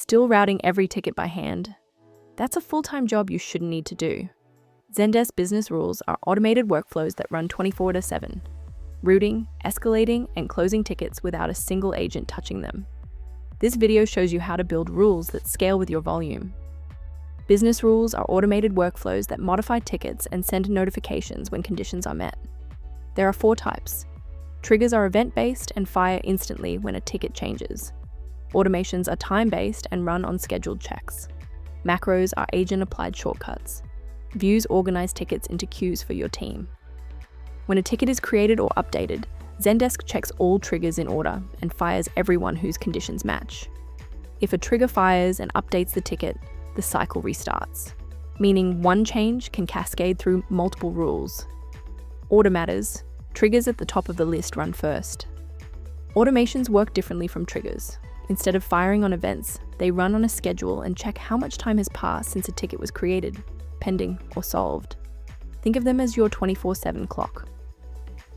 Still routing every ticket by hand? That's a full-time job you shouldn't need to do. Zendesk business rules are automated workflows that run 24/7, routing, escalating, and closing tickets without a single agent touching them. This video shows you how to build rules that scale with your volume. Business rules are automated workflows that modify tickets and send notifications when conditions are met. There are 4 types. Triggers are event-based and fire instantly when a ticket changes. Automations are time-based and run on scheduled checks. Macros are agent-applied shortcuts. Views organize tickets into queues for your team. When a ticket is created or updated, Zendesk checks all triggers in order and fires everyone whose conditions match. If a trigger fires and updates the ticket, the cycle restarts, meaning one change can cascade through multiple rules. Order matters. Triggers at the top of the list run first. Automations work differently from triggers. Instead of firing on events, they run on a schedule and check how much time has passed since a ticket was created, pending, or solved. Think of them as your 24/7 clock,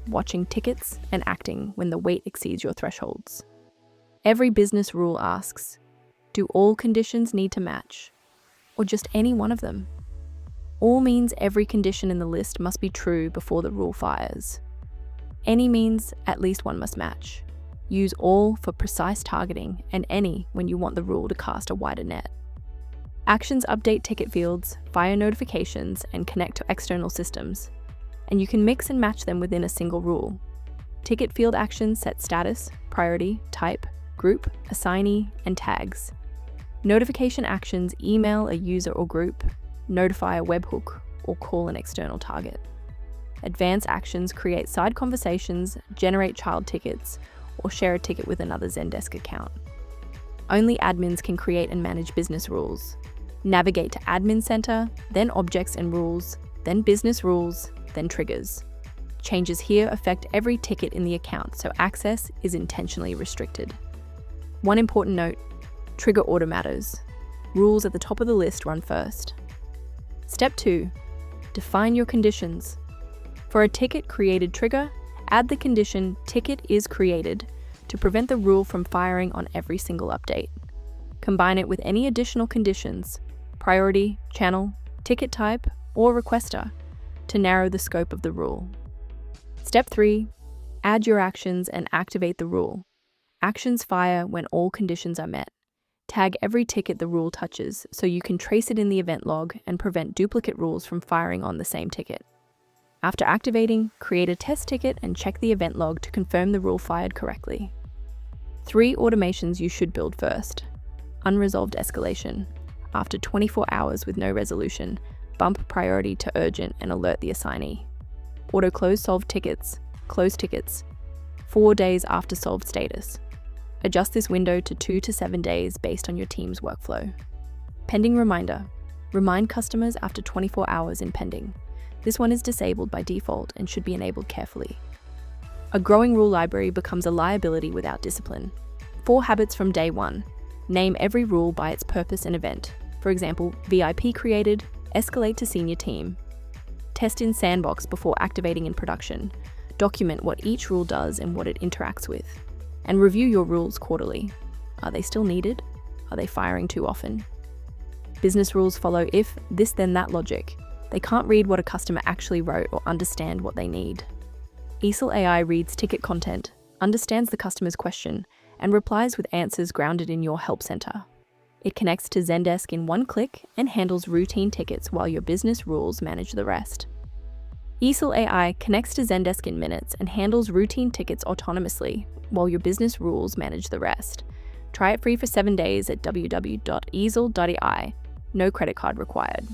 watching tickets and acting when the wait exceeds your thresholds. Every business rule asks, do all conditions need to match, or just any one of them? All means every condition in the list must be true before the rule fires. Any means at least one must match. Use all for precise targeting and any when you want the rule to cast a wider net. Actions update ticket fields, fire notifications, and connect to external systems, and you can mix and match them within a single rule. Ticket field actions set status, priority, type, group, assignee, and tags. Notification actions email a user or group, notify a webhook, or call an external target. Advanced actions create side conversations, generate child tickets, or share a ticket with another Zendesk account. Only admins can create and manage business rules. Navigate to Admin Center, then Objects and Rules, then Business Rules, then Triggers. Changes here affect every ticket in the account, so access is intentionally restricted. One important note, trigger order matters. Rules at the top of the list run first. Step 2, define your conditions. For a ticket created trigger, add the condition ticket is created to prevent the rule from firing on every single update. Combine it with any additional conditions, priority, channel, ticket type, or requester, to narrow the scope of the rule. Step 3, add your actions and activate the rule. Actions fire when all conditions are met. Tag every ticket the rule touches so you can trace it in the event log and prevent duplicate rules from firing on the same ticket. After activating, create a test ticket and check the event log to confirm the rule fired correctly. 3 automations you should build first. Unresolved escalation. After 24 hours with no resolution, bump priority to urgent and alert the assignee. Auto close solved tickets, close tickets, 4 days after solved status. Adjust this window to 2 to 7 days based on your team's workflow. Pending reminder. Remind customers after 24 hours in pending. This one is disabled by default and should be enabled carefully. A growing rule library becomes a liability without discipline. 4 habits from day 1. Name every rule by its purpose and event. For example, VIP created, escalate to senior team. Test in sandbox before activating in production. Document what each rule does and what it interacts with. And review your rules quarterly. Are they still needed? Are they firing too often? Business rules follow if, this then that logic. They can't read what a customer actually wrote or understand what they need. eesel AI reads ticket content, understands the customer's question, and replies with answers grounded in your help center. It connects to Zendesk in one click and handles routine tickets while your business rules manage the rest. eesel AI connects to Zendesk in minutes and handles routine tickets autonomously while your business rules manage the rest. Try it free for 7 days at www.eesel.ai. No credit card required.